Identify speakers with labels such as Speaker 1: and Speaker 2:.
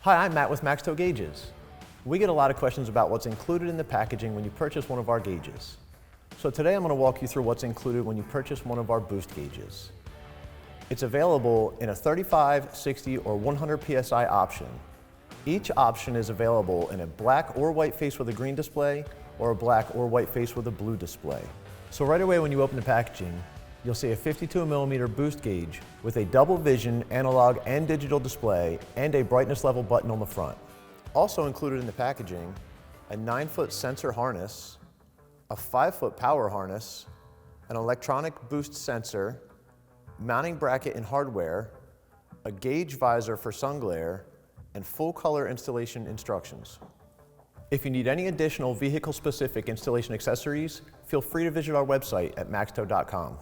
Speaker 1: Hi, I'm Matt with MaxTow Gauges. We get a lot of questions about what's included in the packaging when you purchase one of our gauges. So today I'm going to walk you through what's included when you purchase one of our boost gauges. It's available in a 35, 60, or 100 PSI option. Each option is available in a black or white face with a green display or a black or white face with a blue display. So right away when you open the packaging, you'll see a 52mm boost gauge with a double vision analog and digital display and a brightness level button on the front. Also included in the packaging, a 9-foot sensor harness, a 5-foot power harness, an electronic boost sensor, mounting bracket and hardware, a gauge visor for sun glare, and full color installation instructions. If you need any additional vehicle-specific installation accessories, feel free to visit our website at maxtow.com.